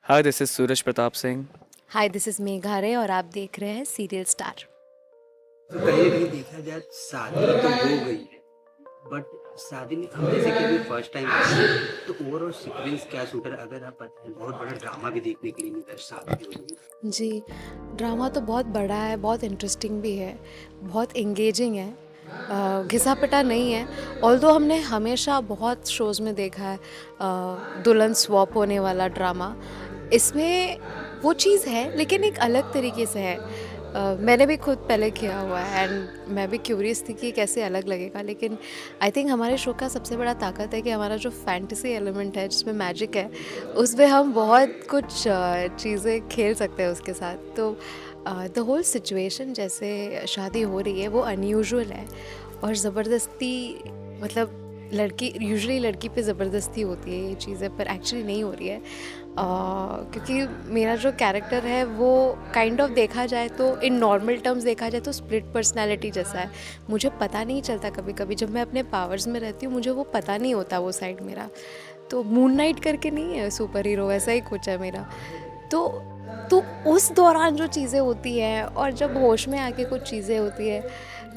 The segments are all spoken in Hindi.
Hi, this is Suraj Pratap Singh. Hi this is Megha रे और आप देख रहे हैं सीरियल स्टार। तो कहीं न कहीं देखा जाए शादी तो हो गई है, बट शादी में हम जैसे कि अभी फर्स्ट टाइम आई है, तो ओवरऑल सीक्वेंस क्या शूट है? अगर आप बताएँ बहुत बड़ा ड्रामा भी देखने के लिए मिलता है शादी हो गई। जी, ड्रामा तो बहुत बड़ा है, बहुत इंटरेस्टिंग भी है, बहुत एंगेजिंग है, घिसा-पिटा नहीं है। ऑल्दो हमने हमेशा बहुत शोज़ में देखा है दुल्हन स्वॉप होने वाला ड्रामा। इसमें वो चीज़ है लेकिन एक अलग तरीके से है। मैंने भी खुद पहले किया हुआ है एंड मैं भी क्यूरियस थी कि कैसे अलग लगेगा, लेकिन आई थिंक हमारे शो का सबसे बड़ा ताकत है कि हमारा जो फैंटेसी एलिमेंट है जिसमें मैजिक है, उसमें हम बहुत कुछ चीज़ें खेल सकते हैं उसके साथ। तो द होल सिचुएशन जैसे शादी हो रही है वो अनयूजुअल है और ज़बरदस्ती, मतलब लड़की यूजुअली लड़की पे ज़बरदस्ती होती है ये चीज़ें, पर एक्चुअली नहीं हो रही है। क्योंकि मेरा जो कैरेक्टर है वो काइंड ऑफ देखा जाए तो इन नॉर्मल टर्म्स देखा जाए तो स्प्लिट पर्सनालिटी जैसा है। मुझे पता नहीं चलता, कभी कभी जब मैं अपने पावर्स में रहती हूँ मुझे वो पता नहीं होता वो साइड मेरा। तो मून नाइट करके नहीं है सुपर हीरो, वैसा ही कुछ है मेरा। तो तो उस दौरान जो चीज़ें होती हैं और जब होश में आके कुछ चीज़ें होती है,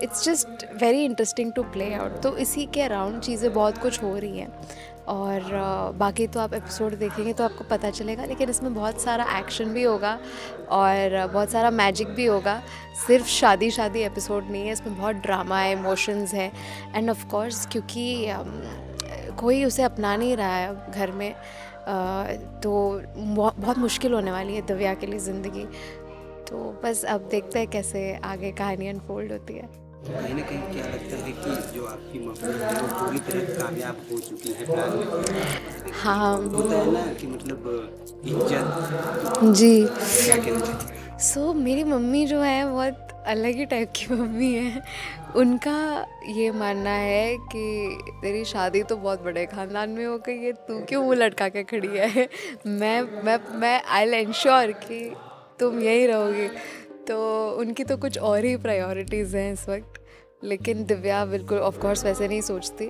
it's just very interesting to play out. तो इसी के अराउंड चीज़ें बहुत कुछ हो रही हैं और बाकी तो आप एपिसोड देखेंगे तो आपको पता चलेगा, लेकिन इसमें बहुत सारा एक्शन भी होगा और बहुत सारा मैजिक भी होगा। सिर्फ शादी शादी एपिसोड नहीं है, इसमें बहुत ड्रामा है, इमोशंस है एंड ऑफ कोर्स क्योंकि कोई उसे अपना नहीं रहा है घर में, तो बहुत मुश्किल होने वाली है दिव्या के लिए ज़िंदगी। तो बस अब देखते हैं कैसे आगे कहानी अनफोल्ड होती है। तो कहीं न कहीं क्या लगता है कि जो आपकी मम्मी है वो पूरी तरह कामयाब हो चुकी हैं प्लान में? जैसे कि हाँ होता है ना कि मतलब इज़्ज़त, जी। क्या कहना चाहेंगे? मेरी मम्मी जो है बहुत अलग ही टाइप की मम्मी है। उनका ये मानना है कि तेरी शादी तो बहुत बड़े ख़ानदान में हो गई है, तू क्यों मुँह लटका के खड़ी है। मैं आई विल एंश्योर कि तुम यहीं रहोगी। तो उनकी तो कुछ और ही प्रायोरिटीज़ हैं इस वक्त, लेकिन दिव्या बिल्कुल ऑफ कोर्स वैसे नहीं सोचती।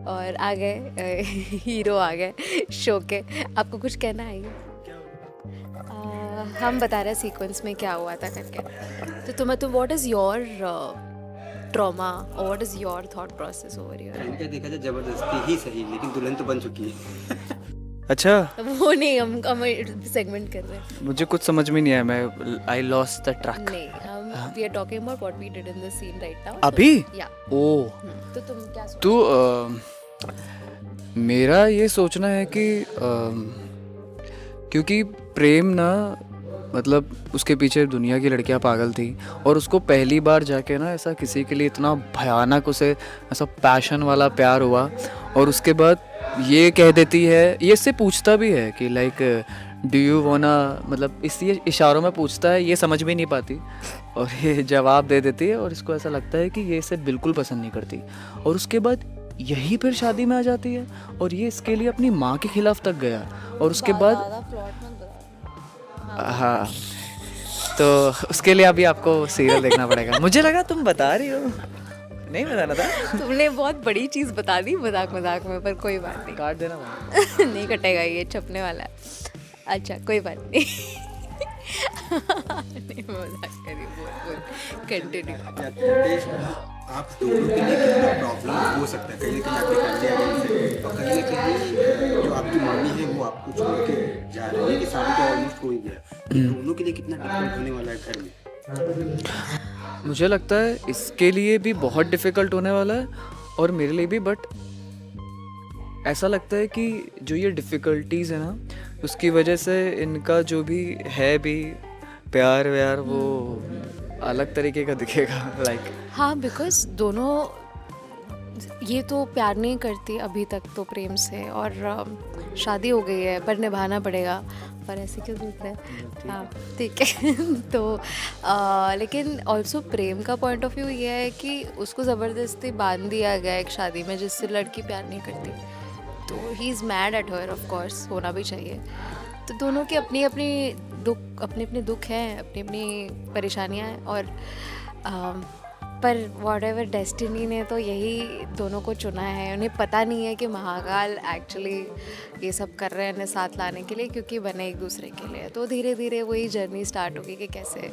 और आ गए हीरो आ गए शो के। आपको कुछ कहना है ये? हम बता रहे हैं सीक्वेंस में क्या हुआ था करके। तो तुम व्हाट इज़ योर ट्रॉमा और what is your thought process over here? इनका देखा जाए ज़बरदस्ती ही सही, लेकिन दुल्हन तो बन चुकी है। अच्छा, वो नहीं, हम सेगमेंट कर रहे हैं। मुझे कुछ समझ में नहीं आया, मैं आई लॉस्ट द ट्रैक। नहीं, हम we are talking about what we did in the scene right now. अभी? या ओ, तो तुम क्या सोच तो मेरा ये सोचना है कि क्योंकि प्रेम ना, मतलब उसके पीछे दुनिया की लड़कियां पागल थी और उसको पहली बार जाके ना ऐसा किसी के लिए इतना भयानक उसे ऐसा पैशन वाला प्यार हुआ और उसके बाद ये कह देती है, ये इससे पूछता भी है कि लाइक डू यू वाना, मतलब इसलिए इशारों में पूछता है, ये समझ भी नहीं पाती और ये जवाब दे देती है और इसको ऐसा लगता है कि ये इसे बिल्कुल पसंद नहीं करती और उसके बाद यही फिर शादी में आ जाती है और ये इसके लिए अपनी माँ के खिलाफ तक गया और उसके बाद प्लॉट मत बता। हाँ, तो उसके लिए अभी आपको सीरियल देखना पड़ेगा। मुझे लगा तुम बता रही हो, नहीं बताना था। तुमने बहुत बड़ी चीज़ बता दी मजाक मजाक में, पर कोई बात नहीं। काट देना वहाँ। नहीं कटेगा, ये छपने वाला है। अच्छा कोई बात नहीं। नहीं मैं मजाक कर रही हूँ, बोल कंटिन्यू। आप दोनों के लिए कितना प्रॉब्लम हो सकता है? कहीं न कहीं आपकी फैमिली अगेंस्ट है और कहीं न कहीं जो आपकी मम्मी है वो आपको छोड़ के जा रही है कि शादी तो ऑलमोस्ट हो ही गया। दोनों के लिए कितना डिफिकल्ट होने वाला है घर में? मुझे लगता है इसके लिए भी बहुत डिफ़िकल्ट होने वाला है और मेरे लिए भी, बट ऐसा लगता है कि जो ये डिफ़िकल्टीज़ है ना, उसकी वजह से इनका जो भी है भी प्यार व्यार वो अलग तरीके का दिखेगा। लाइक हाँ, बिकॉज दोनों ये तो प्यार नहीं करती अभी तक तो प्रेम से, और शादी हो गई है पर निभाना पड़ेगा। पर ऐसे क्यों देख रहे हैं? हाँ ठीक है। तो लेकिन ऑल्सो प्रेम का पॉइंट ऑफ व्यू ये है कि उसको ज़बरदस्ती बांध दिया गया एक शादी में जिससे लड़की प्यार नहीं करती, तो he is mad at her, of course होना भी चाहिए। तो दोनों की अपनी अपनी अपने दुख हैं, अपनी अपनी परेशानियां हैं और पर वॉट एवर डेस्टिनी ने तो यही दोनों को चुना है। उन्हें पता नहीं है कि महाकाल एक्चुअली ये सब कर रहे हैं इन्हें साथ लाने के लिए, क्योंकि बने एक दूसरे के लिए। तो धीरे धीरे वही जर्नी स्टार्ट होगी कि कैसे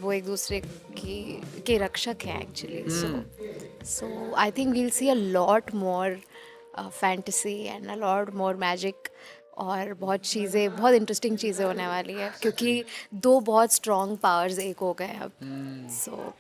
वो एक दूसरे की के रक्षक हैं actually. So I think we'll see a lot more fantasy and a lot more magic, और बहुत चीज़ें, बहुत इंटरेस्टिंग चीज़ें होने वाली है, क्योंकि दो बहुत स्ट्रॉन्ग पावर्स एक हो गए अब। सो